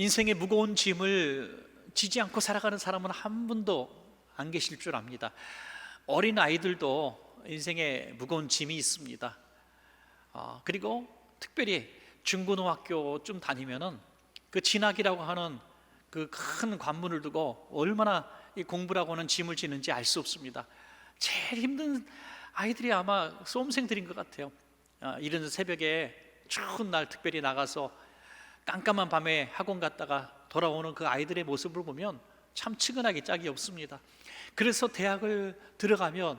인생의 무거운 짐을 지지 않고 살아가는 사람은 한 분도 안 계실 줄 압니다. 어린 아이들도 인생에 무거운 짐이 있습니다. 그리고 특별히 중고등학교쯤 다니면은 그 진학이라고 하는 그 큰 관문을 두고 얼마나 이 공부라고 하는 짐을 지는지 알 수 없습니다. 제일 힘든 아이들이 아마 수험생들인 것 같아요. 이른 새벽에 추운 날 특별히 나가서 깜깜한 밤에 학원 갔다가 돌아오는 그 아이들의 모습을 보면 참 측은하기 짝이 없습니다. 그래서 대학을 들어가면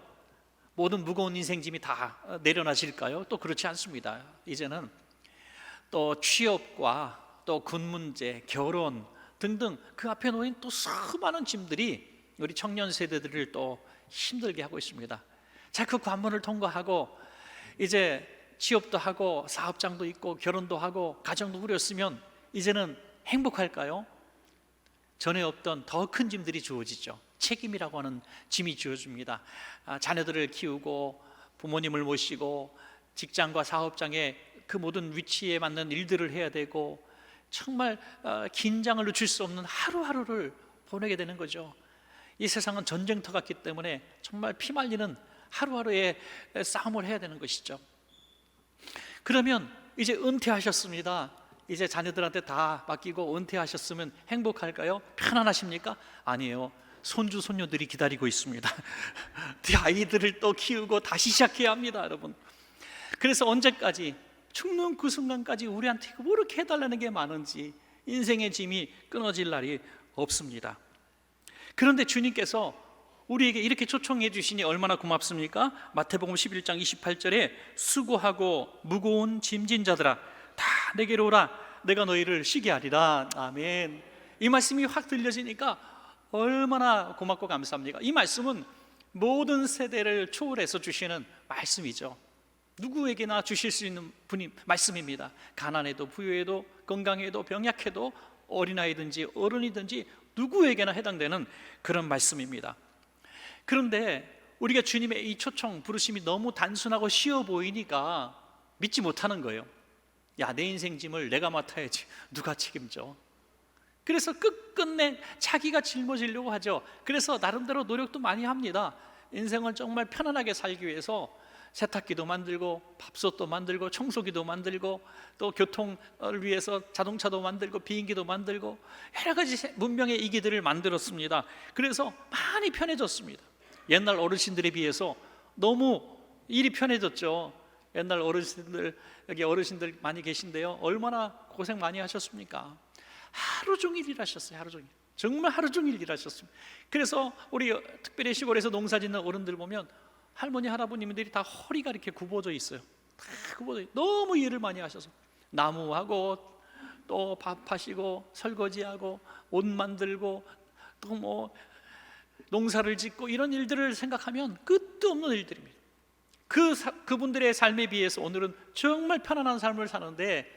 모든 무거운 인생짐이 다 내려놔질까요? 또 그렇지 않습니다. 이제는 또 취업과 또 군 문제, 결혼 등등 그 앞에 놓인 또 수많은 짐들이 우리 청년 세대들을 또 힘들게 하고 있습니다. 자, 그 관문을 통과하고 이제 취업도 하고 사업장도 있고 결혼도 하고 가정도 꾸렸으면 이제는 행복할까요? 전에 없던 더 큰 짐들이 주어지죠. 책임이라고 하는 짐이 주어집니다. 자녀들을 키우고 부모님을 모시고 직장과 사업장에 그 모든 위치에 맞는 일들을 해야 되고 정말 긴장을 늦출 수 없는 하루하루를 보내게 되는 거죠. 이 세상은 전쟁터 같기 때문에 정말 피말리는 하루하루의 싸움을 해야 되는 것이죠. 그러면 이제 은퇴하셨습니다. 이제 자녀들한테 다 맡기고 은퇴하셨으면 행복할까요? 편안하십니까? 아니에요. 손주 손녀들이 기다리고 있습니다. 그 아이들을 또 키우고 다시 시작해야 합니다, 여러분. 그래서 언제까지, 죽는 그 순간까지 우리한테 그렇게 해달라는 게 많은지 인생의 짐이 끊어질 날이 없습니다. 그런데 주님께서 우리에게 이렇게 초청해 주시니 얼마나 고맙습니까? 마태복음 11장 28절에 수고하고 무거운 짐진 자들아 다 내게로 오라 내가 너희를 쉬게 하리라. 아멘. 이 말씀이 확 들려지니까 얼마나 고맙고 감사합니까? 이 말씀은 모든 세대를 초월해서 주시는 말씀이죠. 누구에게나 주실 수 있는 말씀입니다. 가난해도 부유해도 건강해도 병약해도 어린아이든지 어른이든지 누구에게나 해당되는 그런 말씀입니다. 그런데 우리가 주님의 이 초청 부르심이 너무 단순하고 쉬워 보이니까 믿지 못하는 거예요. 야, 내 인생 짐을 내가 맡아야지 누가 책임져? 그래서 끝끝내 자기가 짊어지려고 하죠. 그래서 나름대로 노력도 많이 합니다. 인생을 정말 편안하게 살기 위해서 세탁기도 만들고 밥솥도 만들고 청소기도 만들고 또 교통을 위해서 자동차도 만들고 비행기도 만들고 여러 가지 문명의 이기들을 만들었습니다. 그래서 많이 편해졌습니다. 옛날 어르신들에 비해서 너무 일이 편해졌죠. 옛날 어르신들, 여기 어르신들 많이 계신데요, 얼마나 고생 많이 하셨습니까? 하루 종일 일하셨어요. 하루 종일, 정말 하루 종일 일하셨습니다. 그래서 우리 특별히 시골에서 농사 짓는 어른들 보면 할머니 할아버님들이 다 허리가 이렇게 굽어져 있어요. 다 굽어져, 너무 일을 많이 하셔서 나무하고 또 밥하시고 설거지하고 옷 만들고 또 뭐 농사를 짓고 이런 일들을 생각하면 끝도 없는 일들입니다. 그분들의 삶에 비해서 오늘은 정말 편안한 삶을 사는데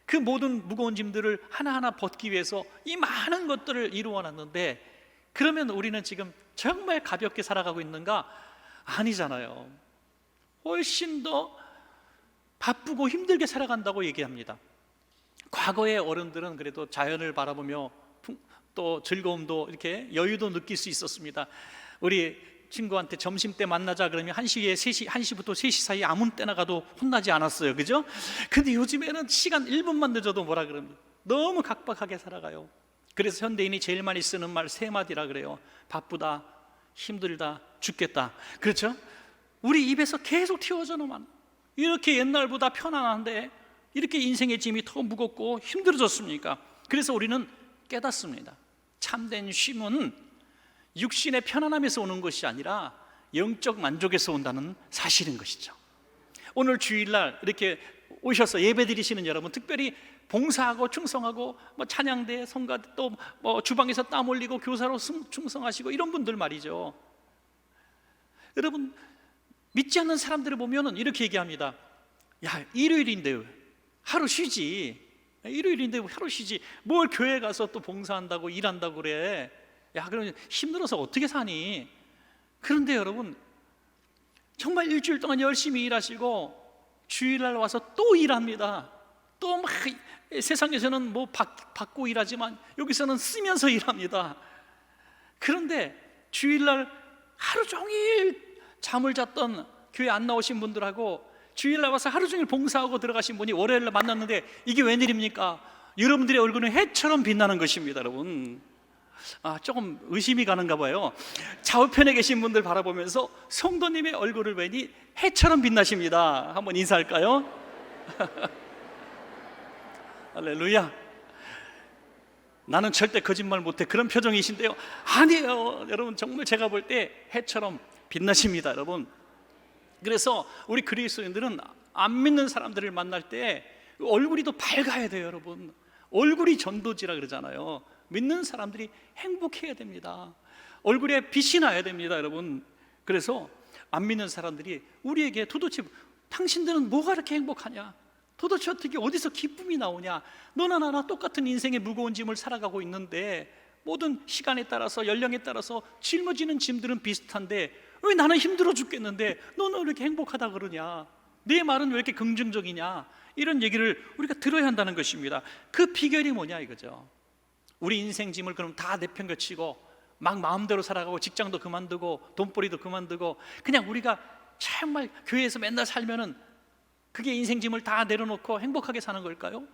그 모든 무거운 짐들을 하나하나 벗기 위해서 이 많은 것들을 이루어놨는데, 그러면 우리는 지금 정말 가볍게 살아가고 있는가? 아니잖아요. 훨씬 더 바쁘고 힘들게 살아간다고 얘기합니다. 과거의 어른들은 그래도 자연을 바라보며 또 즐거움도 이렇게 여유도 느낄 수 있었습니다. 우리 친구한테 점심 때 만나자 그러면 1시부터 3시 사이 아무 때나 가도 혼나지 않았어요. 그죠? 근데 요즘에는 시간 1분만 늦어도 뭐라 그럽니다. 너무 각박하게 살아가요. 그래서 현대인이 제일 많이 쓰는 말 3마디라 그래요. 바쁘다, 힘들다, 죽겠다. 그렇죠? 우리 입에서 계속 튀어져만 이렇게 옛날보다 편안한데 이렇게 인생의 짐이 더 무겁고 힘들어졌습니까? 그래서 우리는 깨닫습니다. 참된 쉼은 육신의 편안함에서 오는 것이 아니라 영적 만족에서 온다는 사실인 것이죠. 오늘 주일날 이렇게 오셔서 예배 드리시는 여러분, 특별히 봉사하고 충성하고 뭐 찬양대, 성가대, 또 뭐 주방에서 땀 흘리고 교사로 충성하시고 이런 분들 말이죠. 여러분, 믿지 않는 사람들을 보면 이렇게 얘기합니다. 야, 일요일인데 하루 쉬지. 일요일인데 하루 쉬지. 뭘 교회 가서 또 봉사한다고 일한다고 그래. 야, 그러면 힘들어서 어떻게 사니? 그런데 여러분, 정말 일주일 동안 열심히 일하시고 주일날 와서 또 일합니다. 또 막 세상에서는 뭐 받고 일하지만 여기서는 쓰면서 일합니다. 그런데 주일날 하루 종일 잠을 잤던 교회 안 나오신 분들하고 주일날 와서 하루 종일 봉사하고 들어가신 분이 월요일날 만났는데 이게 웬일입니까? 여러분들의 얼굴은 해처럼 빛나는 것입니다, 여러분. 조금 의심이 가는가 봐요. 좌우편에 계신 분들 바라보면서 성도님의 얼굴을 뵈니 해처럼 빛나십니다. 한번 인사할까요? 할렐루야. 나는 절대 거짓말 못해, 그런 표정이신데요. 아니에요, 여러분. 정말 제가 볼 때 해처럼 빛나십니다, 여러분. 그래서 우리 그리스도인들은 안 믿는 사람들을 만날 때 얼굴이 더 밝아야 돼요, 여러분. 얼굴이 전도지라 그러잖아요. 믿는 사람들이 행복해야 됩니다. 얼굴에 빛이 나야 됩니다, 여러분. 그래서 안 믿는 사람들이 우리에게 도대체 당신들은 뭐가 그렇게 행복하냐? 도대체 어떻게 어디서 기쁨이 나오냐? 너나 나나 똑같은 인생의 무거운 짐을 살아가고 있는데 모든 시간에 따라서 연령에 따라서 짊어지는 짐들은 비슷한데 왜 나는 힘들어 죽겠는데 너는 왜 이렇게 행복하다 그러냐? 내 말은 왜 이렇게 긍정적이냐? 이런 얘기를 우리가 들어야 한다는 것입니다. 그 비결이 뭐냐 이거죠. 우리 인생 짐을 그럼 다 내팽개치고 막 마음대로 살아가고 직장도 그만두고 돈벌이도 그만두고 그냥 우리가 정말 교회에서 맨날 살면은 그게 인생 짐을 다 내려놓고 행복하게 사는 걸까요?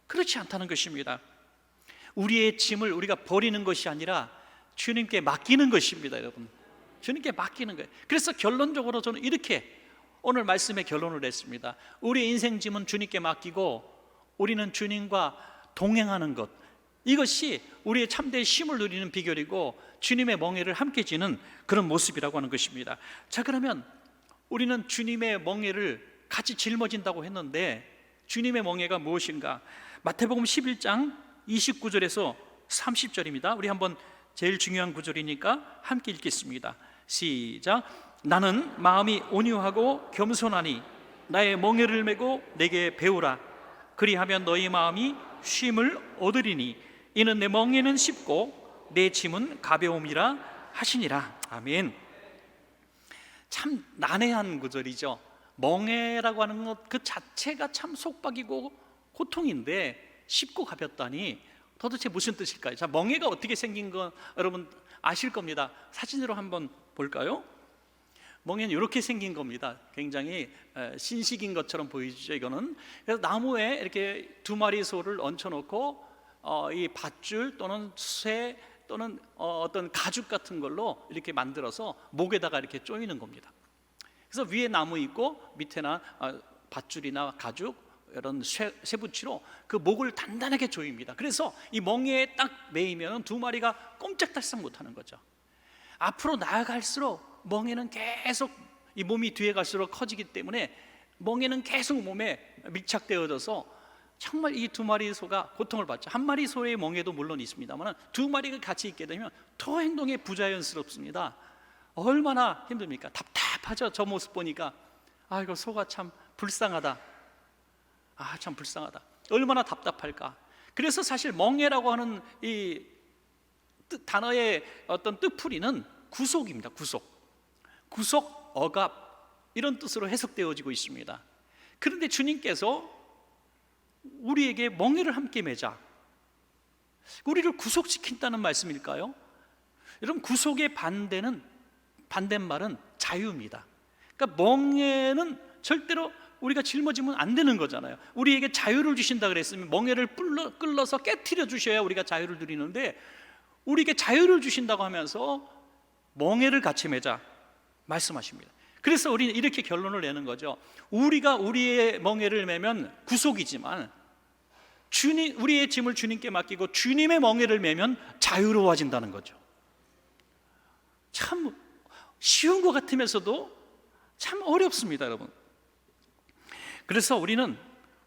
그렇지 않다는 것입니다. 우리의 짐을 우리가 버리는 것이 아니라 주님께 맡기는 것입니다, 여러분. 주님께 맡기는 거예요. 그래서 결론적으로 저는 이렇게 오늘 말씀의 결론을 냈습니다. 우리의 인생 짐은 주님께 맡기고 우리는 주님과 동행하는 것, 이것이 우리의 참된 쉼을 누리는 비결이고 주님의 멍에를 함께 지는 그런 모습이라고 하는 것입니다. 자, 그러면 우리는 주님의 멍에를 같이 짊어진다고 했는데 주님의 멍에가 무엇인가? 마태복음 11장 29절에서 30절입니다. 우리 한번 제일 중요한 구절이니까 함께 읽겠습니다. 시작. 나는 마음이 온유하고 겸손하니 나의 멍에를 메고 내게 배우라. 그리하면 너희 마음이 쉼을 얻으리니 이는 내 멍에는 쉽고 내 짐은 가벼움이라 하시니라. 아멘. 참 난해한 구절이죠. 멍에라고 하는 것 그 자체가 참 속박이고 고통인데 쉽고 가볍다니 도대체 무슨 뜻일까요? 자, 멍에가 어떻게 생긴 건 여러분 아실 겁니다. 사진으로 한번 볼까요? 멍에는 이렇게 생긴 겁니다. 굉장히 신식인 것처럼 보이죠, 이거는. 그래서 나무에 이렇게 두 마리 소를 얹혀놓고 이 밧줄 또는 쇠 또는 어떤 가죽 같은 걸로 이렇게 만들어서 목에다가 이렇게 조이는 겁니다. 그래서 위에 나무 있고 밑에나 밧줄이나 가죽 이런 쇠붙이로 그 목을 단단하게 조입니다. 그래서 이 멍에에 딱 매이면 두 마리가 꼼짝달싹 못하는 거죠. 앞으로 나아갈수록 멍에는 계속 이 몸이 뒤에 갈수록 커지기 때문에 멍에는 계속 몸에 밀착되어져서 정말 이 두 마리 소가 고통을 받죠. 한 마리 소의 멍에도 물론 있습니다만 두 마리가 같이 있게 되면 더 행동에 부자연스럽습니다. 얼마나 힘듭니까? 답답하죠. 저 모습 보니까 이거 소가 참 불쌍하다. 참 불쌍하다. 얼마나 답답할까. 그래서 사실 멍에라고 하는 이 단어의 어떤 뜻풀이는 구속입니다. 구속, 억압 이런 뜻으로 해석되어지고 있습니다. 그런데 주님께서 우리에게 멍에를 함께 매자, 우리를 구속시킨다는 말씀일까요? 여러분, 구속의 반대말은 자유입니다. 그러니까 멍에는 절대로 우리가 짊어지면 안 되는 거잖아요. 우리에게 자유를 주신다 그랬으면 멍에를 끌어서 깨트려 주셔야 우리가 자유를 누리는데 우리에게 자유를 주신다고 하면서 멍에를 같이 매자 말씀하십니다. 그래서 우리는 이렇게 결론을 내는 거죠. 우리가 우리의 멍에를 매면 구속이지만 우리의 짐을 주님께 맡기고 주님의 멍에를 매면 자유로워진다는 거죠. 참 쉬운 것 같으면서도 참 어렵습니다, 여러분. 그래서 우리는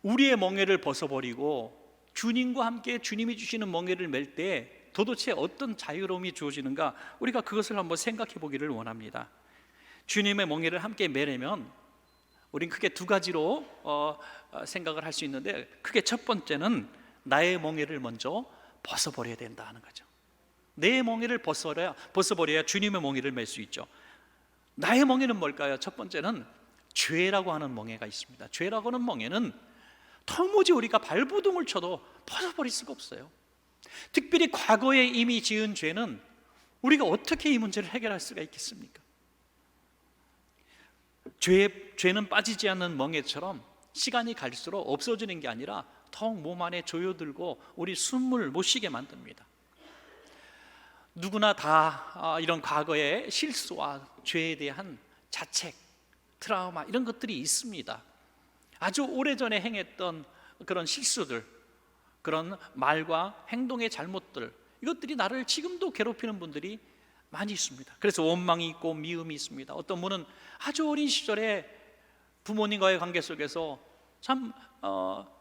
우리의 멍에를 벗어버리고 주님과 함께 주님이 주시는 멍에를 맬 때 도대체 어떤 자유로움이 주어지는가, 우리가 그것을 한번 생각해 보기를 원합니다. 주님의 멍에를 함께 매려면 우린 크게 두 가지로 생각을 할 수 있는데, 크게 첫 번째는 나의 멍에를 먼저 벗어버려야 된다 하는 거죠. 내 멍에를 벗어버려야 주님의 멍에를 맬 수 있죠. 나의 멍에는 뭘까요? 첫 번째는 죄라고 하는 멍에가 있습니다. 죄라고 하는 멍에는 도무지 우리가 발버둥을 쳐도 벗어버릴 수가 없어요. 특별히 과거에 이미 지은 죄는 우리가 어떻게 이 문제를 해결할 수가 있겠습니까? 죄는 빠지지 않는 멍에처럼 시간이 갈수록 없어지는 게 아니라 더욱 몸 안에 조여들고 우리 숨을 못 쉬게 만듭니다. 누구나 다 이런 과거의 실수와 죄에 대한 자책, 트라우마 이런 것들이 있습니다. 아주 오래전에 행했던 그런 실수들, 그런 말과 행동의 잘못들, 이것들이 나를 지금도 괴롭히는 분들이 많이 있습니다. 그래서 원망이 있고 미움이 있습니다. 어떤 분은 아주 어린 시절에 부모님과의 관계 속에서 참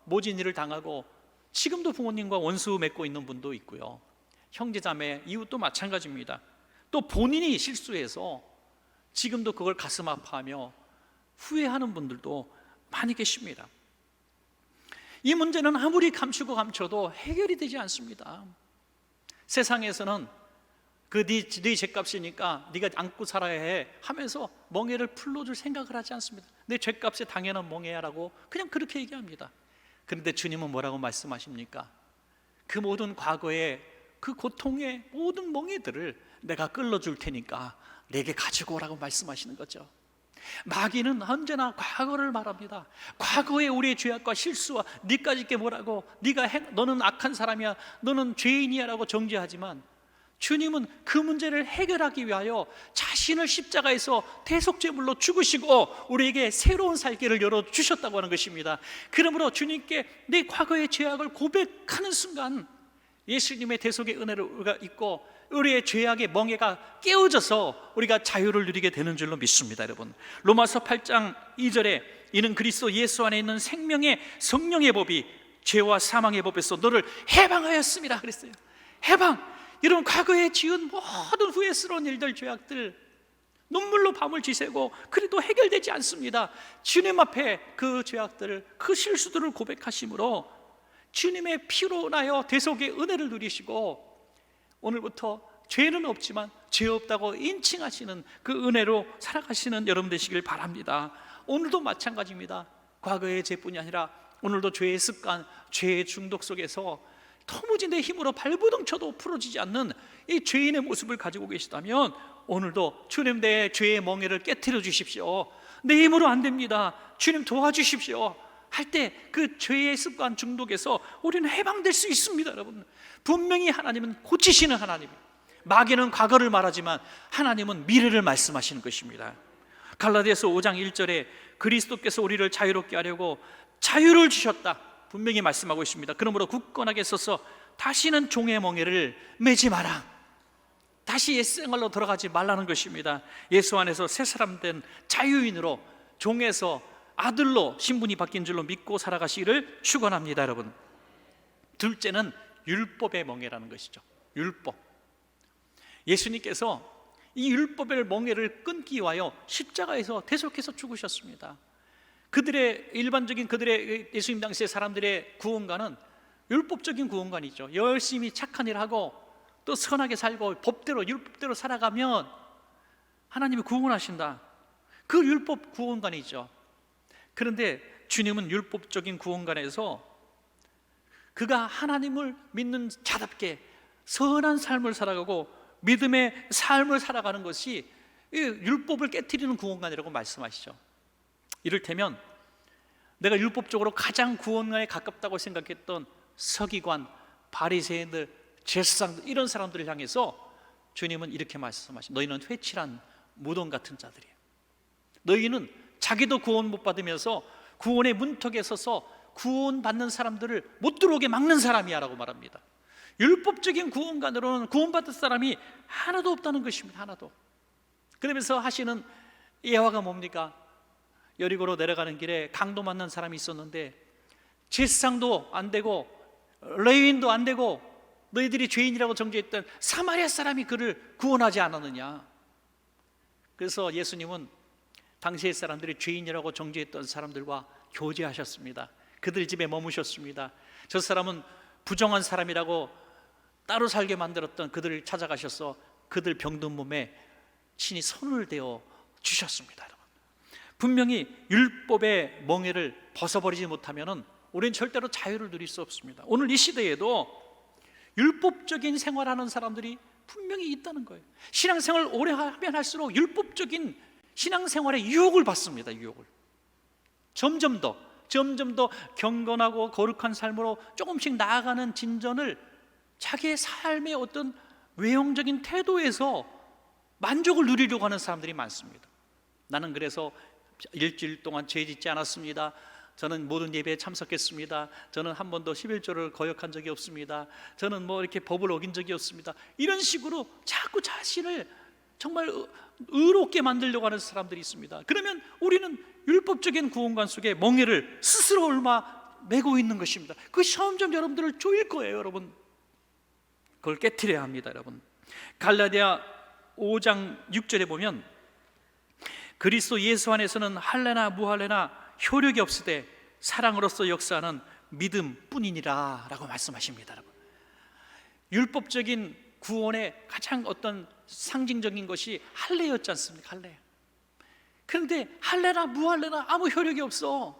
모진 일을 당하고 지금도 부모님과 원수 맺고 있는 분도 있고요. 형제자매, 이웃도 마찬가지입니다. 또 본인이 실수해서 지금도 그걸 가슴 아파하며 후회하는 분들도 많이 계십니다. 이 문제는 아무리 감추고 감춰도 해결이 되지 않습니다. 세상에서는 네 죄값이니까 네가 안고 살아야 해 하면서 멍에를 풀어줄 생각을 하지 않습니다. 내 죄값에 당연한 멍에야 라고 그냥 그렇게 얘기합니다. 그런데 주님은 뭐라고 말씀하십니까? 그 모든 과거의 그 고통의 모든 멍에들을 내가 끌어줄 테니까 내게 가지고 오라고 말씀하시는 거죠. 마귀는 언제나 과거를 말합니다. 과거의 우리의 죄악과 실수와 네까지 게 뭐라고, 너는 악한 사람이야, 너는 죄인이야 라고 정죄하지만 주님은 그 문제를 해결하기 위하여 자신을 십자가에서 대속제물로 죽으시고 우리에게 새로운 살길을 열어주셨다고 하는 것입니다. 그러므로 주님께 내 과거의 죄악을 고백하는 순간 예수님의 대속의 은혜를 우리가 잊고 우리의 죄악의 멍에가 깨어져서 우리가 자유를 누리게 되는 줄로 믿습니다. 여러분, 로마서 8장 2절에 이는 그리스도 예수 안에 있는 생명의 성령의 법이 죄와 사망의 법에서 너를 해방하였습니다 그랬어요. 해방. 여러분, 과거에 지은 모든 후회스러운 일들, 죄악들 눈물로 밤을 지새고 그래도 해결되지 않습니다. 주님 앞에 그 죄악들을, 그 실수들을 고백하심으로 주님의 피로 나여 대속의 은혜를 누리시고 오늘부터 죄는 없지만 죄 없다고 인칭하시는 그 은혜로 살아가시는 여러분 되시길 바랍니다. 오늘도 마찬가지입니다. 과거의 죄뿐이 아니라 오늘도 죄의 습관, 죄의 중독 속에서 도무지 내 힘으로 발버둥 쳐도 풀어지지 않는 이 죄인의 모습을 가지고 계시다면 오늘도 주님 내 죄의 멍에를 깨트려 주십시오. 내 힘으로 안 됩니다. 주님 도와주십시오 할 때 그 죄의 습관 중독에서 우리는 해방될 수 있습니다. 여러분, 분명히 하나님은 고치시는 하나님입니다. 마귀는 과거를 말하지만 하나님은 미래를 말씀하시는 것입니다. 갈라디아서 5장 1절에 그리스도께서 우리를 자유롭게 하려고 자유를 주셨다 분명히 말씀하고 있습니다. 그러므로 굳건하게 서서 다시는 종의 멍에를 매지 마라. 다시 옛생활로 돌아가지 말라는 것입니다. 예수 안에서 새 사람 된 자유인으로, 종에서 아들로 신분이 바뀐 줄로 믿고 살아가시기를 축원합니다. 여러분, 둘째는 율법의 멍에라는 것이죠. 율법. 예수님께서 이 율법의 멍에를 끊기 위하여 십자가에서 대속해서 죽으셨습니다. 일반적인 그들의 예수님 당시의 사람들의 구원관은 율법적인 구원관이죠. 열심히 착한 일 하고 또 선하게 살고 법대로 율법대로 살아가면 하나님이 구원하신다. 그 율법 구원관이죠. 그런데 주님은 율법적인 구원관에서 그가 하나님을 믿는 자답게 선한 삶을 살아가고 믿음의 삶을 살아가는 것이 율법을 깨트리는 구원관이라고 말씀하시죠. 이를테면 내가 율법적으로 가장 구원에 가깝다고 생각했던 서기관, 바리새인들, 제사장들 이런 사람들을 향해서 주님은 이렇게 말씀하시죠. 너희는 회칠한 무덤 같은 자들이에요. 너희는 자기도 구원 못 받으면서 구원의 문턱에 서서 구원받는 사람들을 못 들어오게 막는 사람이야 라고 말합니다. 율법적인 구원관으로는 구원받을 사람이 하나도 없다는 것입니다. 하나도. 그러면서 하시는 예화가 뭡니까? 여리고로 내려가는 길에 강도 만난 사람이 있었는데 제사장도 안 되고 레위인도 안 되고 너희들이 죄인이라고 정죄했던 사마리아 사람이 그를 구원하지 않았느냐. 그래서 예수님은 당시의 사람들이 죄인이라고 정죄했던 사람들과 교제하셨습니다. 그들 집에 머무셨습니다. 저 사람은 부정한 사람이라고 따로 살게 만들었던 그들을 찾아가셔서 그들 병든 몸에 친히 손을 대어 주셨습니다. 여러분, 분명히 율법의 멍에를 벗어버리지 못하면 우리는 절대로 자유를 누릴 수 없습니다. 오늘 이 시대에도 율법적인 생활하는 사람들이 분명히 있다는 거예요. 신앙생활 오래 하면 할수록 율법적인 신앙생활에 유혹을 받습니다. 유혹을 점점 더 경건하고 거룩한 삶으로 조금씩 나아가는 진전을 자기의 삶의 어떤 외형적인 태도에서 만족을 누리려고 하는 사람들이 많습니다. 나는 그래서 일주일 동안 죄 짓지 않았습니다. 저는 모든 예배에 참석했습니다. 저는 한 번도 11조를 거역한 적이 없습니다. 저는 뭐 이렇게 법을 어긴 적이 없습니다. 이런 식으로 자꾸 자신을 정말 의롭게 만들려고 하는 사람들이 있습니다. 그러면 우리는 율법적인 구원관 속에 멍에를 스스로 얼마 메고 있는 것입니다. 그것이 점점 여러분들을 조일 거예요. 여러분, 그걸 깨트려야 합니다. 여러분, 갈라디아 5장 6절에 보면 그리스도 예수 안에서는 할례나 무할례나 효력이 없으되 사랑으로서 역사하는 믿음뿐이니라 라고 말씀하십니다. 여러분, 율법적인 구원의 가장 어떤 상징적인 것이 할례였지 않습니까? 할례. 그런데 할례나 무할례나 아무 효력이 없어.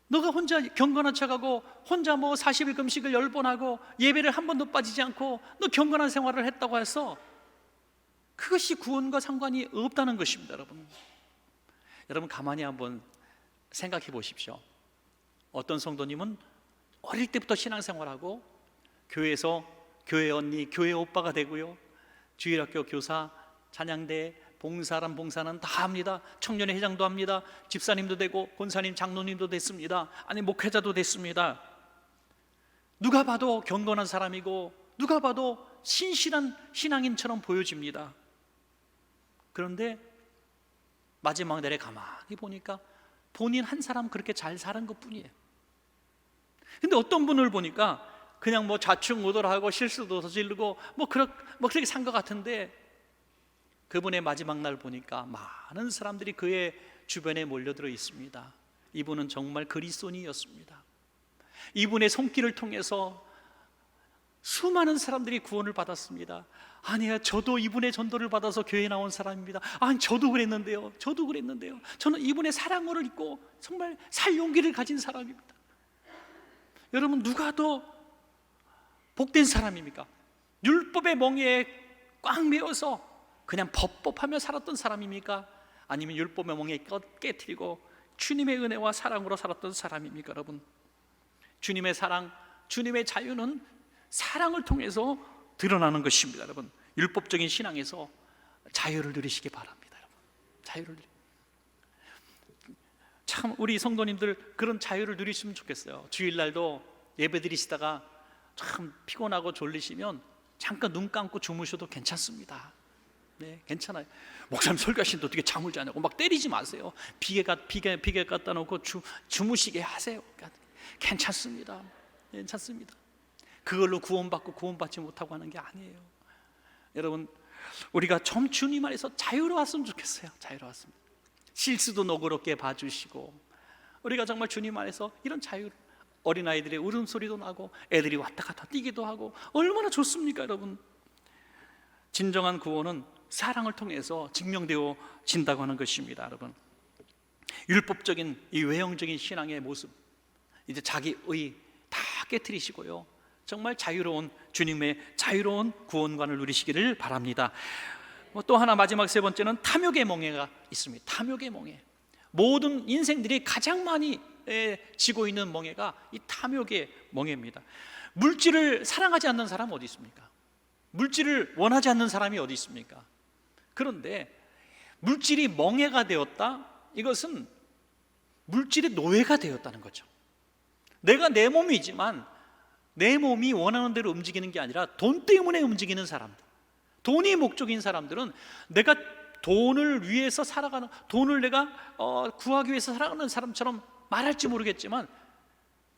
너가 혼자 경건한 척하고 혼자 뭐 40일 금식을 10번 하고 예배를 한 번도 빠지지 않고 너 경건한 생활을 했다고 해서 그것이 구원과 상관이 없다는 것입니다. 여러분 가만히 한번 생각해 보십시오. 어떤 성도님은 어릴 때부터 신앙생활하고 교회에서 교회 언니, 교회 오빠가 되고요, 주일학교 교사, 찬양대, 봉사는 다 합니다. 청년회 회장도 합니다. 집사님도 되고 권사님, 장로님도 됐습니다. 아니 목회자도 됐습니다. 누가 봐도 경건한 사람이고 누가 봐도 신실한 신앙인처럼 보여집니다. 그런데 마지막 날에 가만히 보니까 본인 한 사람 그렇게 잘 사는 것뿐이에요. 근데 어떤 분을 보니까 그냥 뭐 좌충우돌하고 실수도 저지르고 그렇게 산 것 같은데 그분의 마지막 날 보니까 많은 사람들이 그의 주변에 몰려들어 있습니다. 이분은 정말 그리스도인이었습니다. 이분의 손길을 통해서 수많은 사람들이 구원을 받았습니다. 아니야, 저도 이분의 전도를 받아서 교회에 나온 사람입니다. 아니, 저도 그랬는데요. 저는 이분의 사랑을 입고 정말 살 용기를 가진 사람입니다. 여러분, 누가 더 복된 사람입니까? 율법의 멍에에 꽉 메어서 그냥 법법하며 살았던 사람입니까? 아니면 율법의 멍에 깨트리고 주님의 은혜와 사랑으로 살았던 사람입니까? 여러분, 주님의 사랑, 주님의 자유는 사랑을 통해서 드러나는 것입니다. 여러분, 율법적인 신앙에서 자유를 누리시기 바랍니다. 여러분, 자유를 참 우리 성도님들 그런 자유를 누리시면 좋겠어요. 주일날도 예배 드리시다가 참 피곤하고 졸리시면 잠깐 눈 감고 주무셔도 괜찮습니다. 네, 괜찮아요. 목사님 설교하시는데 어떻게 잠을 자냐고 막 때리지 마세요. 비계 갖다 놓고 주무시게 하세요. 괜찮습니다. 그걸로 구원받고 구원받지 못하고 하는 게 아니에요. 여러분, 우리가 좀 주님 안에서 자유로웠으면 좋겠어요. 자유로웠습니다. 실수도 너그럽게 봐주시고 우리가 정말 주님 안에서 이런 자유, 어린아이들의 울음소리도 나고 애들이 왔다 갔다 뛰기도 하고 얼마나 좋습니까? 여러분, 진정한 구원은 사랑을 통해서 증명되어진다고 하는 것입니다. 여러분, 율법적인 이 외형적인 신앙의 모습 이제 자기 의 다 깨트리시고요, 정말 자유로운 주님의 자유로운 구원관을 누리시기를 바랍니다. 또 하나, 마지막 세 번째는 탐욕의 멍에가 있습니다. 탐욕의 멍에. 모든 인생들이 가장 많이 지고 있는 멍에가 이 탐욕의 멍에입니다. 물질을 사랑하지 않는 사람 어디 있습니까? 물질을 원하지 않는 사람이 어디 있습니까? 그런데 물질이 멍에가 되었다, 이것은 물질의 노예가 되었다는 거죠. 내가 내 몸이지만 내 몸이 원하는 대로 움직이는 게 아니라 돈 때문에 움직이는 사람들, 돈이 목적인 사람들은 내가 돈을 위해서 살아가는, 돈을 내가 구하기 위해서 살아가는 사람처럼 말할지 모르겠지만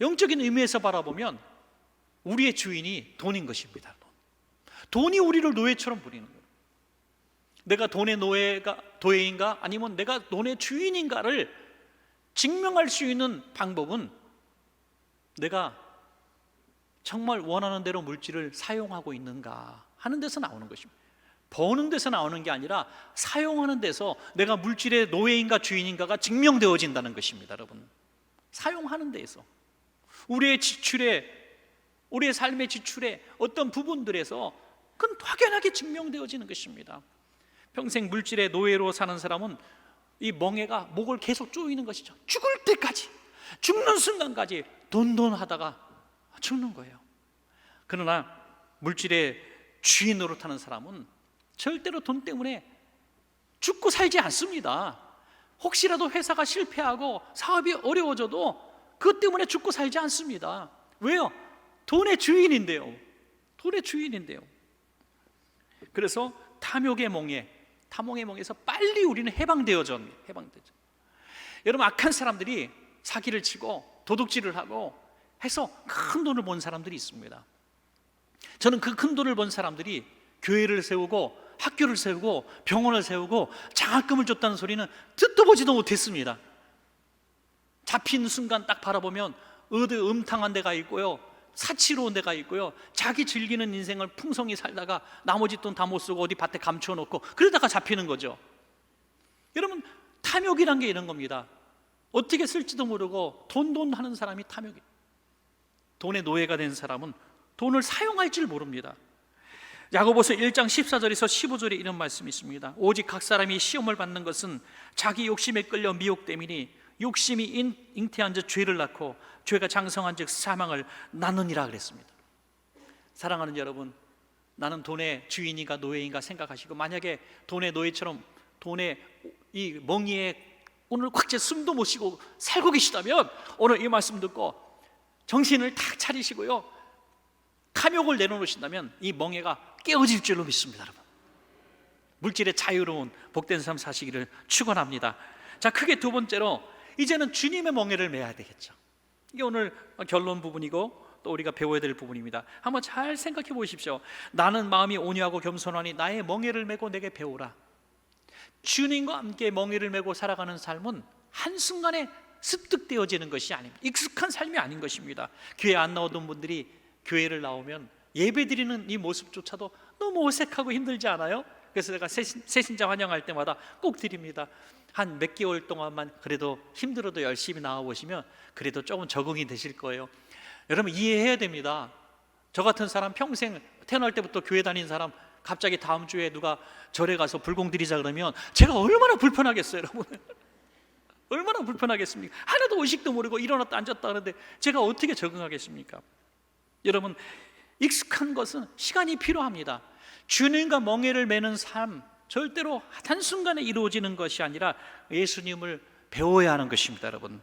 영적인 의미에서 바라보면 우리의 주인이 돈인 것입니다. 돈이 우리를 노예처럼 부리는 거예요. 내가 돈의 노예인가 아니면 내가 돈의 주인인가를 증명할 수 있는 방법은 내가 정말 원하는 대로 물질을 사용하고 있는가 하는 데서 나오는 것입니다. 버는 데서 나오는 게 아니라 사용하는 데서 내가 물질의 노예인가 주인인가가 증명되어진다는 것입니다. 여러분, 사용하는 데에서, 우리의 지출에, 우리의 삶의 지출에 어떤 부분들에서 그건 확연하게 증명되어지는 것입니다. 평생 물질의 노예로 사는 사람은 이 멍에가 목을 계속 조이는 것이죠. 죽을 때까지, 죽는 순간까지 돈 하다가 죽는 거예요. 그러나 물질의 주인 노릇하는 사람은 절대로 돈 때문에 죽고 살지 않습니다. 혹시라도 회사가 실패하고 사업이 어려워져도 그것 때문에 죽고 살지 않습니다. 왜요? 돈의 주인인데요. 돈의 주인인데요. 그래서 탐욕의 몽에서 빨리 우리는 해방되죠. 여러분, 악한 사람들이 사기를 치고 도둑질을 하고 해서 큰 돈을 번 사람들이 있습니다. 저는 그 큰 돈을 번 사람들이 교회를 세우고 학교를 세우고 병원을 세우고 장학금을 줬다는 소리는 듣도 보지도 못했습니다. 잡힌 순간 딱 바라보면 어디 음탕한 데가 있고요, 사치로운 데가 있고요, 자기 즐기는 인생을 풍성히 살다가 나머지 돈 다 못 쓰고 어디 밭에 감춰놓고 그러다가 잡히는 거죠. 여러분, 탐욕이란 게 이런 겁니다. 어떻게 쓸지도 모르고 돈 하는 사람이 탐욕이에요. 돈의 노예가 된 사람은 돈을 사용할 줄 모릅니다. 야고보서 1장 14절에서 15절에 이런 말씀이 있습니다. 오직 각 사람이 시험을 받는 것은 자기 욕심에 끌려 미혹됨이니 욕심이 잉태한 즉 죄를 낳고 죄가 장성한 즉 사망을 낳느니라 그랬습니다. 사랑하는 여러분, 나는 돈의 주인인가 노예인가 생각하시고, 만약에 돈의 노예처럼 돈의 이 멍이에 오늘 꽉 제 숨도 못 쉬고 살고 계시다면 오늘 이 말씀 듣고 정신을 탁 차리시고요, 탐욕을 내려놓으신다면 이 멍에가 깨어질 줄로 믿습니다. 여러분, 물질의 자유로운 복된 삶 사시기를 축원합니다. 자, 크게 두 번째로 이제는 주님의 멍에를 매야 되겠죠. 이게 오늘 결론 부분이고 또 우리가 배워야 될 부분입니다. 한번 잘 생각해 보십시오. 나는 마음이 온유하고 겸손하니 나의 멍에를 메고 내게 배우라. 주님과 함께 멍에를 메고 살아가는 삶은 한순간에 습득되어지는 것이 아닙니다. 익숙한 삶이 아닌 것입니다. 교회 안 나오던 분들이 교회를 나오면 예배드리는 이 모습조차도 너무 어색하고 힘들지 않아요? 그래서 제가 새신자 환영할 때마다 꼭 드립니다. 한 몇 개월 동안만 그래도 힘들어도 열심히 나와보시면 그래도 조금 적응이 되실 거예요. 여러분, 이해해야 됩니다. 저 같은 사람, 평생 태어날 때부터 교회 다닌 사람, 갑자기 다음 주에 누가 절에 가서 불공 드리자 그러면 제가 얼마나 불편하겠어요, 여러분. 얼마나 불편하겠습니까? 하나도 의식도 모르고 일어났다 앉았다 하는데 제가 어떻게 적응하겠습니까? 여러분, 익숙한 것은 시간이 필요합니다. 주님과 멍에를 매는 삶, 절대로 한순간에 이루어지는 것이 아니라 예수님을 배워야 하는 것입니다. 여러분,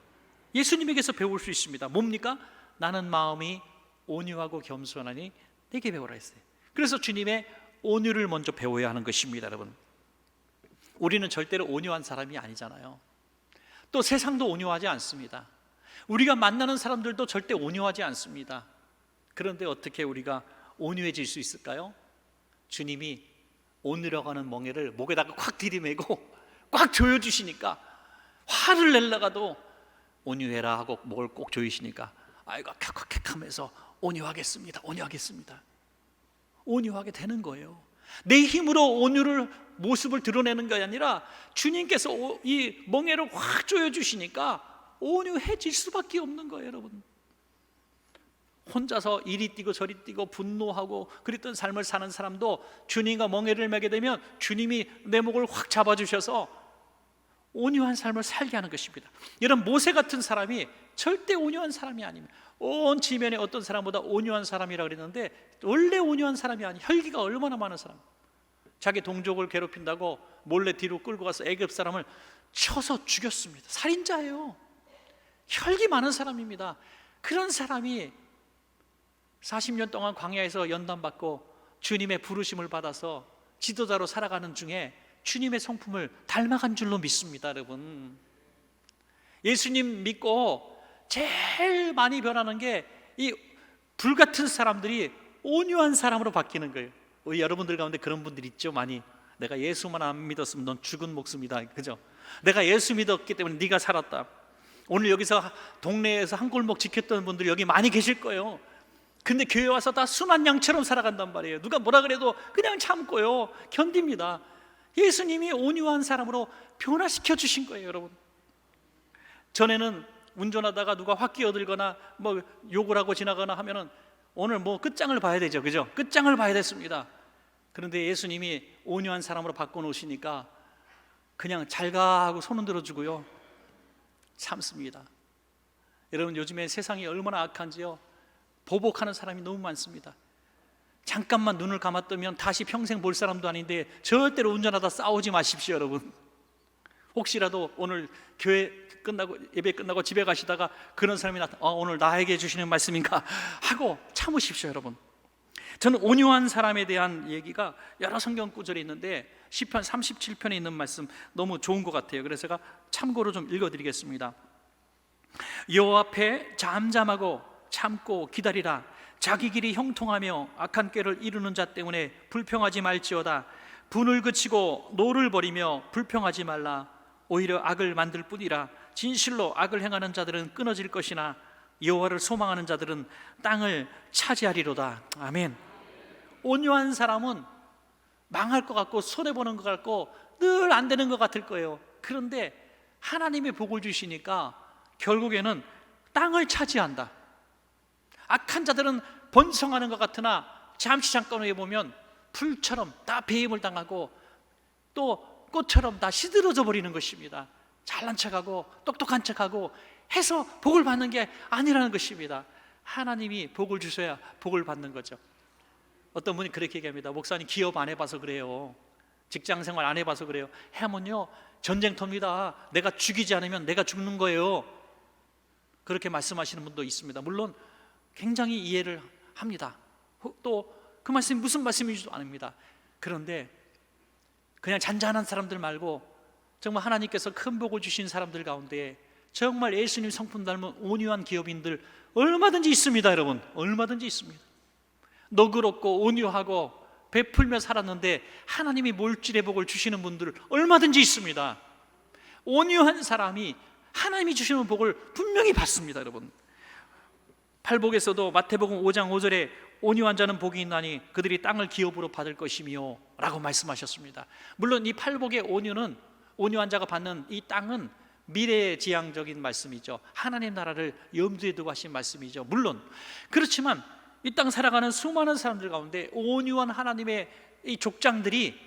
예수님에게서 배울 수 있습니다. 뭡니까? 나는 마음이 온유하고 겸손하니 내게 배우라 했어요. 그래서 주님의 온유를 먼저 배워야 하는 것입니다. 여러분, 우리는 절대로 온유한 사람이 아니잖아요. 또 세상도 온유하지 않습니다. 우리가 만나는 사람들도 절대 온유하지 않습니다. 그런데 어떻게 우리가 온유해질 수 있을까요? 주님이 온유라고 하는 멍에를 목에다가 콱 들이매고 꽉 조여주시니까, 화를 내려가도 온유해라 하고 목을 꼭 조이시니까 아이고 캬콱캬 하면서 온유하겠습니다, 온유하게 되는 거예요. 내 힘으로 온유를 모습을 드러내는 게 아니라 주님께서 이 멍에를 확 조여주시니까 온유해질 수밖에 없는 거예요. 여러분, 혼자서 이리 뛰고 저리 뛰고 분노하고 그랬던 삶을 사는 사람도 주님과 멍에를 매게 되면 주님이 내 목을 확 잡아주셔서 온유한 삶을 살게 하는 것입니다. 여러분, 모세 같은 사람이 절대 온유한 사람이 아닙니다. 온 지면에 어떤 사람보다 온유한 사람이라고 그랬는데 원래 온유한 사람이 아니, 혈기가 얼마나 많은 사람. 자기 동족을 괴롭힌다고 몰래 뒤로 끌고 가서 애굽 사람을 쳐서 죽였습니다. 살인자예요. 혈기 많은 사람입니다. 그런 사람이 40년 동안 광야에서 연단받고 주님의 부르심을 받아서 지도자로 살아가는 중에 주님의 성품을 닮아간 줄로 믿습니다. 여러분, 예수님 믿고 제일 많이 변하는 게 이 불같은 사람들이 온유한 사람으로 바뀌는 거예요. 우리 여러분들 가운데 그런 분들 있죠, 많이. 내가 예수만 안 믿었으면 넌 죽은 목숨이다, 그죠? 내가 예수 믿었기 때문에 네가 살았다. 오늘 여기서 동네에서 한 골목 지켰던 분들 여기 많이 계실 거예요. 근데 교회 와서 다 순한 양처럼 살아간단 말이에요. 누가 뭐라 그래도 그냥 참고요, 견딥니다. 예수님이 온유한 사람으로 변화시켜 주신 거예요. 여러분, 전에는 운전하다가 누가 확 끼어들거나 뭐 욕을 하고 지나가거나 하면은 오늘 뭐 끝장을 봐야 되죠, 그죠? 끝장을 봐야 됐습니다. 그런데 예수님이 온유한 사람으로 바꿔놓으시니까 그냥 잘가 하고 손 흔들어 주고요, 참습니다. 여러분, 요즘에 세상이 얼마나 악한지요. 보복하는 사람이 너무 많습니다. 잠깐만 눈을 감았더면 다시 평생 볼 사람도 아닌데 절대로 운전하다 싸우지 마십시오, 여러분. 혹시라도 오늘 교회 끝나고, 예배 끝나고 집에 가시다가 그런 사람이 오늘 나에게 주시는 말씀인가 하고 참으십시오, 여러분. 저는 온유한 사람에 대한 얘기가 여러 성경 구절이 있는데 시편 37편에 있는 말씀 너무 좋은 것 같아요. 그래서 제가 참고로 좀 읽어드리겠습니다. 여호와 앞에 잠잠하고 참고 기다리라. 자기 길이 형통하며 악한 꾀를 이루는 자 때문에 불평하지 말지어다. 분을 그치고 노를 버리며 불평하지 말라. 오히려 악을 만들 뿐이라. 진실로 악을 행하는 자들은 끊어질 것이나 여호와를 소망하는 자들은 땅을 차지하리로다. 아멘. 온유한 사람은 망할 것 같고 손해보는 것 같고 늘 안 되는 것 같을 거예요. 그런데 하나님의 복을 주시니까 결국에는 땅을 차지한다. 악한 자들은 번성하는 것 같으나 잠깐 후에 보면 풀처럼 다 배임을 당하고 또 꽃처럼 다 시들어져 버리는 것입니다. 잘난 척하고 똑똑한 척하고 해서 복을 받는 게 아니라는 것입니다. 하나님이 복을 주셔야 복을 받는 거죠. 어떤 분이 그렇게 얘기합니다. 목사님, 기업 안 해봐서 그래요. 직장생활 안 해봐서 그래요. 하면요, 전쟁터입니다. 내가 죽이지 않으면 내가 죽는 거예요. 그렇게 말씀하시는 분도 있습니다. 물론 굉장히 이해를 합니다. 또 그 말씀이 무슨 말씀인지도 아닙니다. 그런데 그냥 잔잔한 사람들 말고 정말 하나님께서 큰 복을 주신 사람들 가운데 정말 예수님 성품 닮은 온유한 기업인들 얼마든지 있습니다, 여러분. 얼마든지 있습니다. 너그럽고 온유하고 베풀며 살았는데 하나님이 몰질의 복을 주시는 분들 얼마든지 있습니다. 온유한 사람이 하나님이 주시는 복을 분명히 받습니다, 여러분. 팔복에서도 마태복음 5장 5절에 온유한 자는 복이 있나니 그들이 땅을 기업으로 받을 것이며 라고 말씀하셨습니다. 물론 이 팔복의 온유는, 온유한 자가 받는 이 땅은 미래지향적인 말씀이죠. 하나님 나라를 염두에 두고 하신 말씀이죠. 물론 그렇지만 이 땅 살아가는 수많은 사람들 가운데 온유한 하나님의 이 족장들이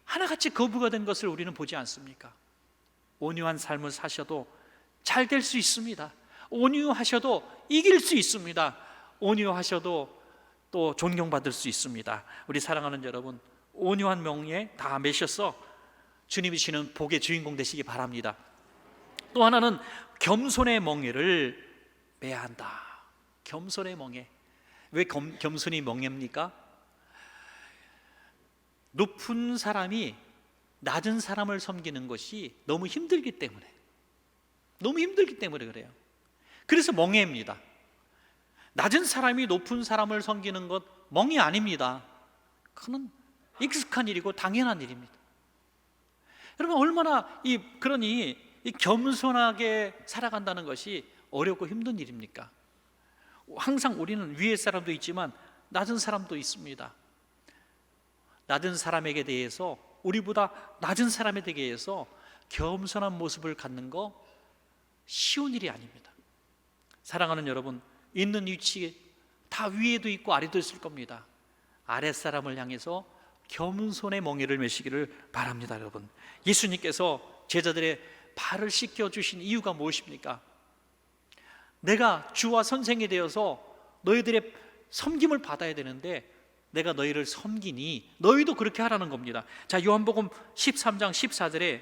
하나같이 거부가 된 것을 우리는 보지 않습니까? 온유한 삶을 사셔도 잘 될 수 있습니다. 온유하셔도 이길 수 있습니다. 온유하셔도 또 존경받을 수 있습니다. 우리 사랑하는 여러분, 온유한 명예 다 매셔서 주님이 주시는 복의 주인공 되시기 바랍니다. 또 하나는 겸손의 멍에를 매야 한다. 겸손의 멍에. 왜 겸손이 멍에입니까? 높은 사람이 낮은 사람을 섬기는 것이 너무 힘들기 때문에, 너무 힘들기 때문에 그래요. 그래서 멍에입니다. 낮은 사람이 높은 사람을 섬기는 것 멍이 아닙니다. 그건 익숙한 일이고 당연한 일입니다. 여러분, 얼마나 그러니 이 겸손하게 살아간다는 것이 어렵고 힘든 일입니까? 항상 우리는 위에 사람도 있지만 낮은 사람도 있습니다. 낮은 사람에게 대해서, 우리보다 낮은 사람에 대해서 겸손한 모습을 갖는 거 쉬운 일이 아닙니다. 사랑하는 여러분, 있는 위치 다 위에도 있고 아래도 있을 겁니다. 아랫사람을 향해서 겸손의 멍에를 매시기를 바랍니다. 여러분, 예수님께서 제자들의 발을 씻겨주신 이유가 무엇입니까? 내가 주와 선생이 되어서 너희들의 섬김을 받아야 되는데 내가 너희를 섬기니 너희도 그렇게 하라는 겁니다. 자, 요한복음 13장 14절에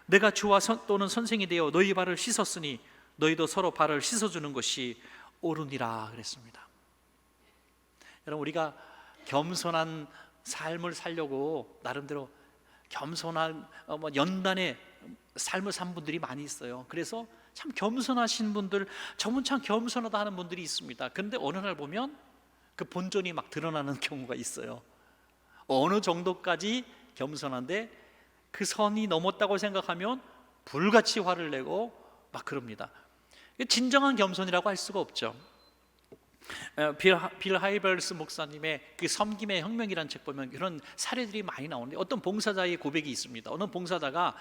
내가 주와 또는 선생이 되어 너희 발을 씻었으니 너희도 서로 발을 씻어주는 것이 옳으니라 그랬습니다. 여러분, 우리가 겸손한 삶을 살려고 나름대로 겸손한 연단의 삶을 산 분들이 많이 있어요. 그래서 참 겸손하신 분들, 저분 참 겸손하다 하는 분들이 있습니다. 그런데 어느 날 보면 그 본전이 막 드러나는 경우가 있어요. 어느 정도까지 겸손한데 그 선이 넘었다고 생각하면 불같이 화를 내고 막 그럽니다. 진정한 겸손이라고 할 수가 없죠. 빌 하이벌스 목사님의 그 섬김의 혁명이라는 책 보면 그런 사례들이 많이 나오는데, 어떤 봉사자의 고백이 있습니다. 어느 봉사자가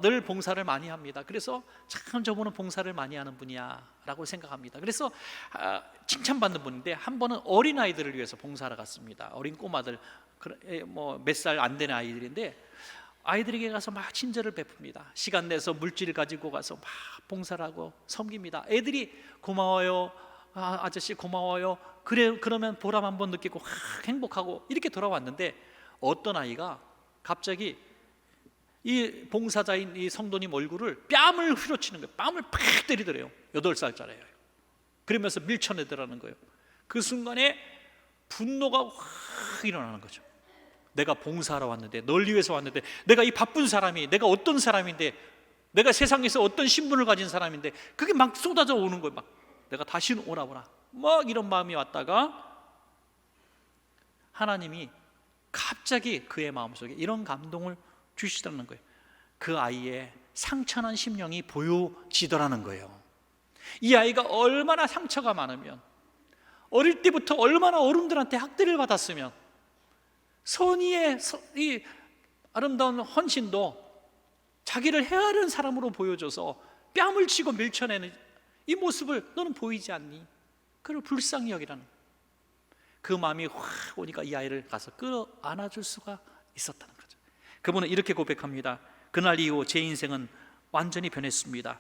늘 봉사를 많이 합니다. 그래서 참 저분은 봉사를 많이 하는 분이야 라고 생각합니다. 그래서 칭찬받는 분인데, 한 번은 어린아이들을 위해서 봉사하러 갔습니다. 어린 꼬마들, 몇 살 안 되는 아이들인데, 아이들에게 가서 막 친절을 베풉니다. 시간 내서 물질을 가지고 가서 막 봉사를 하고 섬깁니다. 애들이 고마워요, 아저씨 고마워요, 그러면 보람 한번 느끼고 행복하고 이렇게 돌아왔는데, 어떤 아이가 갑자기 이 봉사자인 이 성도님 얼굴을 뺨을 휘어치는 거예요. 뺨을 팍 때리더래요. 8살짜리예요. 그러면서 밀쳐내더라는 거예요. 그 순간에 분노가 확 일어나는 거죠. 내가 봉사하러 왔는데, 널 위해서 왔는데, 내가 이 바쁜 사람이, 내가 어떤 사람인데, 내가 세상에서 어떤 신분을 가진 사람인데, 그게 막 쏟아져 오는 거예요. 막 내가 다시는 오라보라, 막 이런 마음이 왔다가 하나님이 갑자기 그의 마음속에 이런 감동을 주시더라는 거예요. 그 아이의 상처난 심령이 보여지더라는 거예요. 이 아이가 얼마나 상처가 많으면, 어릴 때부터 얼마나 어른들한테 학대를 받았으면, 선의의 이 아름다운 헌신도 자기를 헤아리는 사람으로 보여줘서 뺨을 치고 밀쳐내는 이 모습을 너는 보이지 않니? 그걸 불쌍히 여기라는, 그 마음이 확 오니까 이 아이를 가서 끌어안아줄 수가 있었다는 거죠. 그분은 이렇게 고백합니다. 그날 이후 제 인생은 완전히 변했습니다.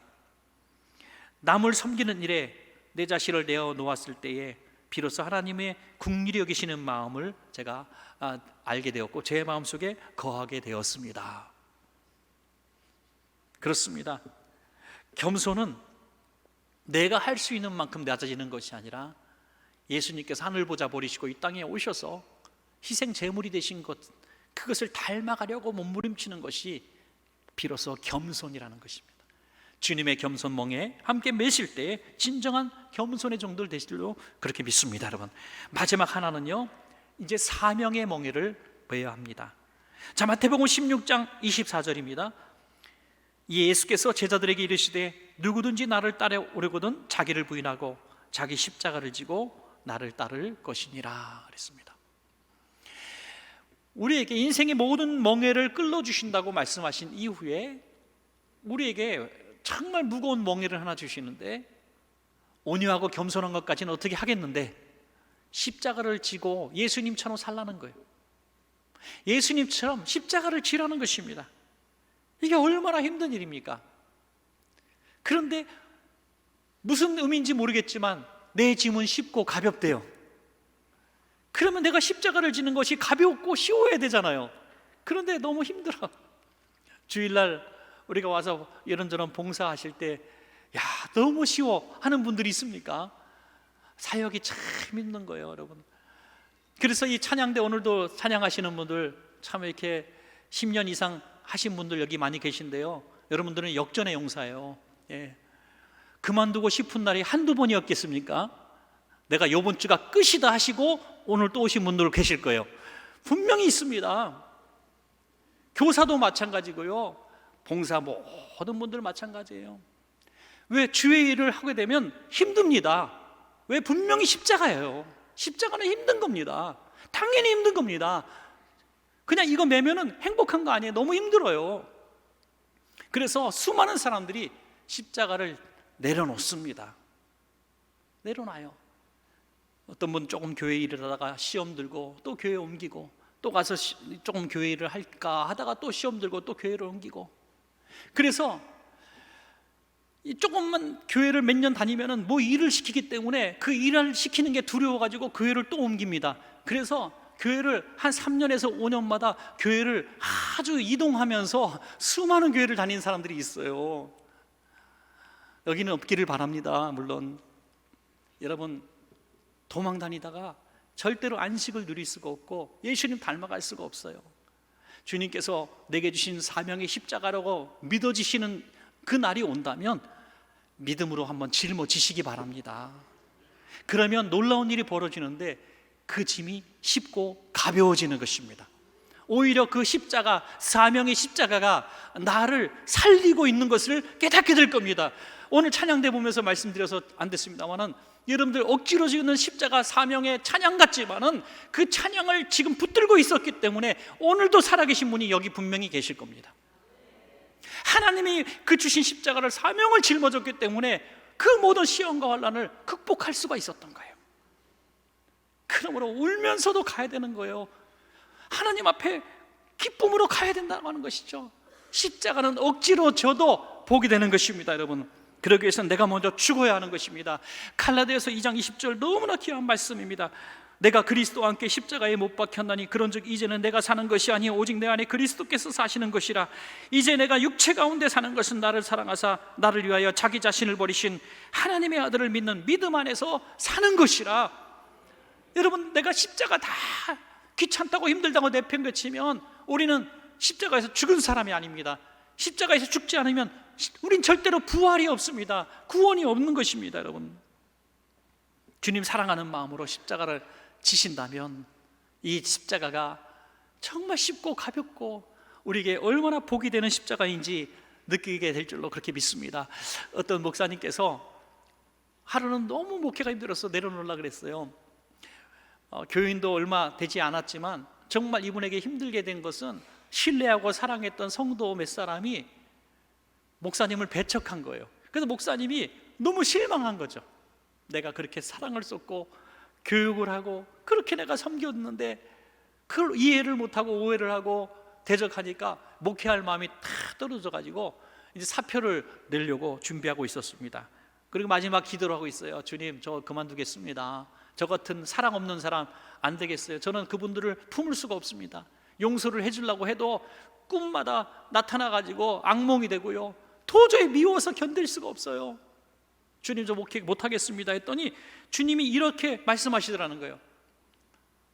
남을 섬기는 일에 내 자신을 내어 놓았을 때에 비로소 하나님의 긍휼히 여기시는 마음을 제가 알게 되었고, 제 마음속에 거하게 되었습니다. 그렇습니다. 겸손은 내가 할 수 있는 만큼 낮아지는 것이 아니라, 예수님께서 하늘 보좌 버리시고 이 땅에 오셔서 희생 제물이 되신 것, 그것을 닮아가려고 몸부림치는 것이 비로소 겸손이라는 것입니다. 주님의 겸손 멍에 함께 매실 때에 진정한 겸손의 정도를 되실로 그렇게 믿습니다. 여러분, 마지막 하나는요, 이제 사명의 멍에를 매야 합니다. 자, 마태복음 16장 24절입니다. 예수께서 제자들에게 이르시되 누구든지 나를 따라오려거든 자기를 부인하고 자기 십자가를 지고 나를 따를 것이니라 그랬습니다. 우리에게 인생의 모든 멍에를 끌어주신다고 말씀하신 이후에 우리에게 정말 무거운 멍에를 하나 주시는데, 온유하고 겸손한 것까지는 어떻게 하겠는데 십자가를 지고 예수님처럼 살라는 거예요. 예수님처럼 십자가를 지라는 것입니다. 이게 얼마나 힘든 일입니까? 그런데 무슨 의미인지 모르겠지만 내 짐은 쉽고 가볍대요. 그러면 내가 십자가를 지는 것이 가볍고 쉬워야 되잖아요. 그런데 너무 힘들어. 주일날 우리가 와서 이런저런 봉사하실 때 야, 너무 쉬워 하는 분들이 있습니까? 사역이 참 힘든 거예요, 여러분. 그래서 이 찬양대 오늘도 찬양하시는 분들, 참 이렇게 10년 이상 하신 분들 여기 많이 계신데요, 여러분들은 역전의 용사예요. 예. 그만두고 싶은 날이 한두 번이었겠습니까? 내가 이번 주가 끝이다 하시고 오늘 또 오신 분들 계실 거예요. 분명히 있습니다. 교사도 마찬가지고요, 봉사 모든 분들 마찬가지예요. 왜? 주의 일을 하게 되면 힘듭니다. 왜? 분명히 십자가예요. 십자가는 힘든 겁니다. 당연히 힘든 겁니다. 그냥 이거 매면은 행복한 거 아니에요. 너무 힘들어요. 그래서 수많은 사람들이 십자가를 내려놓습니다. 내려놔요. 어떤 분 조금 교회 일을 하다가 시험 들고 또 교회 옮기고, 또 가서 조금 교회 일을 할까 하다가 또 시험 들고 또 교회를 옮기고, 그래서 조금만 교회를 몇 년 다니면은 뭐 일을 시키기 때문에 그 일을 시키는 게 두려워가지고 교회를 또 옮깁니다. 그래서 교회를 한 3년에서 5년마다 교회를 아주 이동하면서 수많은 교회를 다니는 사람들이 있어요. 여기는 없기를 바랍니다. 물론 여러분, 도망 다니다가 절대로 안식을 누릴 수가 없고 예수님 닮아갈 수가 없어요. 주님께서 내게 주신 사명의 십자가라고 믿어지시는 그 날이 온다면 믿음으로 한번 짊어지시기 바랍니다. 그러면 놀라운 일이 벌어지는데 그 짐이 쉽고 가벼워지는 것입니다. 오히려 그 십자가, 사명의 십자가가 나를 살리고 있는 것을 깨닫게 될 겁니다. 오늘 찬양대 보면서 말씀드려서 안 됐습니다만은 여러분들 억지로 지는 십자가 사명의 찬양 같지만은 그 찬양을 지금 붙들고 있었기 때문에 오늘도 살아계신 분이 여기 분명히 계실 겁니다. 하나님이 그 주신 십자가를 사명을 짊어졌기 때문에 그 모든 시험과 환난을 극복할 수가 있었던 거예요. 그러므로 울면서도 가야 되는 거예요. 하나님 앞에 기쁨으로 가야 된다고 하는 것이죠. 십자가는 억지로 져도 복이 되는 것입니다, 여러분. 그러기 위해서는 내가 먼저 죽어야 하는 것입니다. 갈라디아서 2장 20절 너무나 귀한 말씀입니다. 내가 그리스도와 함께 십자가에 못 박혔나니 그런즉 이제는 내가 사는 것이 아니요 오직 내 안에 그리스도께서 사시는 것이라. 이제 내가 육체 가운데 사는 것은 나를 사랑하사 나를 위하여 자기 자신을 버리신 하나님의 아들을 믿는 믿음 안에서 사는 것이라. 여러분, 내가 십자가 다 귀찮다고 힘들다고 내팽개치면 우리는 십자가에서 죽은 사람이 아닙니다. 십자가에서 죽지 않으면 우린 절대로 부활이 없습니다. 구원이 없는 것입니다, 여러분. 주님 사랑하는 마음으로 십자가를 지신다면 이 십자가가 정말 쉽고 가볍고 우리에게 얼마나 복이 되는 십자가인지 느끼게 될 줄로 그렇게 믿습니다. 어떤 목사님께서 하루는 너무 목회가 힘들어서 내려놓으려고 그랬어요. 교인도 얼마 되지 않았지만 정말 이분에게 힘들게 된 것은 신뢰하고 사랑했던 성도 몇 사람이 목사님을 배척한 거예요. 그래서 목사님이 너무 실망한 거죠. 내가 그렇게 사랑을 쏟고 교육을 하고 그렇게 내가 섬겼는데 그걸 이해를 못하고 오해를 하고 대적하니까 목회할 마음이 탁 떨어져 가지고 이제 사표를 내려고 준비하고 있었습니다. 그리고 마지막 기도를 하고 있어요. 주님, 저 그만두겠습니다. 저 같은 사랑 없는 사람 안 되겠어요. 저는 그분들을 품을 수가 없습니다. 용서를 해주려고 해도 꿈마다 나타나가지고 악몽이 되고요, 도저히 미워서 견딜 수가 없어요. 주님, 저 목회 못하겠습니다 했더니 주님이 이렇게 말씀하시더라는 거예요.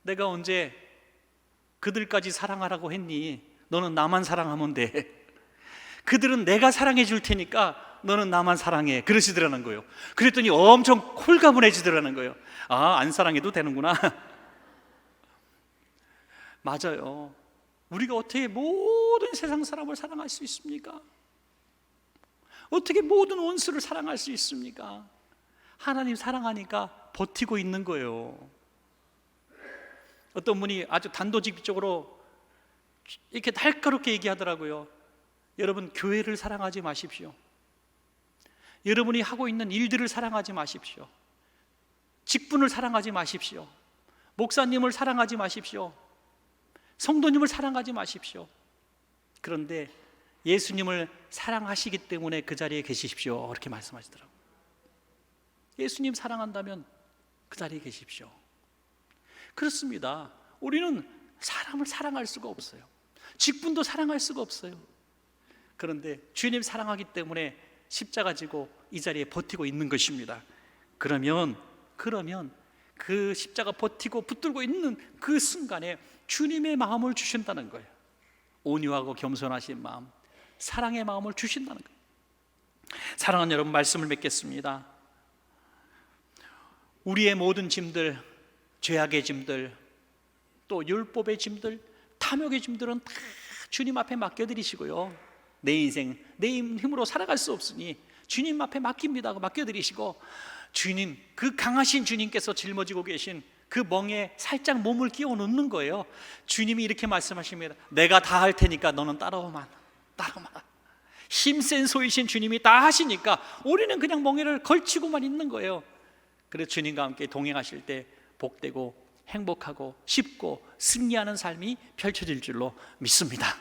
내가 언제 그들까지 사랑하라고 했니? 너는 나만 사랑하면 돼. 그들은 내가 사랑해 줄 테니까 너는 나만 사랑해. 그러시더라는 거예요. 그랬더니 엄청 홀가분해지더라는 거예요. 아, 안 사랑해도 되는구나. 맞아요. 우리가 어떻게 모든 세상 사람을 사랑할 수 있습니까? 어떻게 모든 원수를 사랑할 수 있습니까? 하나님 사랑하니까 버티고 있는 거예요. 어떤 분이 아주 단도직입적으로 이렇게 날카롭게 얘기하더라고요. 여러분, 교회를 사랑하지 마십시오. 여러분이 하고 있는 일들을 사랑하지 마십시오. 직분을 사랑하지 마십시오. 목사님을 사랑하지 마십시오. 성도님을 사랑하지 마십시오. 그런데 예수님을 사랑하시기 때문에 그 자리에 계십시오. 그렇게 말씀하시더라고요. 예수님 사랑한다면 그 자리에 계십시오. 그렇습니다. 우리는 사람을 사랑할 수가 없어요. 직분도 사랑할 수가 없어요. 그런데 주님 사랑하기 때문에 십자가 지고 이 자리에 버티고 있는 것입니다. 그러면 그 십자가 버티고 붙들고 있는 그 순간에 주님의 마음을 주신다는 거예요. 온유하고 겸손하신 마음, 사랑의 마음을 주신다는 거예요. 사랑하는 여러분, 말씀을 맺겠습니다. 우리의 모든 짐들, 죄악의 짐들, 또 율법의 짐들, 탐욕의 짐들은 다 주님 앞에 맡겨드리시고요, 내 인생, 내 힘으로 살아갈 수 없으니 주님 앞에 맡깁니다 하고 맡겨드리시고, 주님, 그 강하신 주님께서 짊어지고 계신 그 멍에 살짝 몸을 끼워 넣는 거예요. 주님이 이렇게 말씀하십니다. 내가 다 할 테니까 너는 따라오만. 힘센 소이신 주님이 다 하시니까 우리는 그냥 멍에를 걸치고만 있는 거예요. 그래서 주님과 함께 동행하실 때 복되고 행복하고 쉽고 승리하는 삶이 펼쳐질 줄로 믿습니다.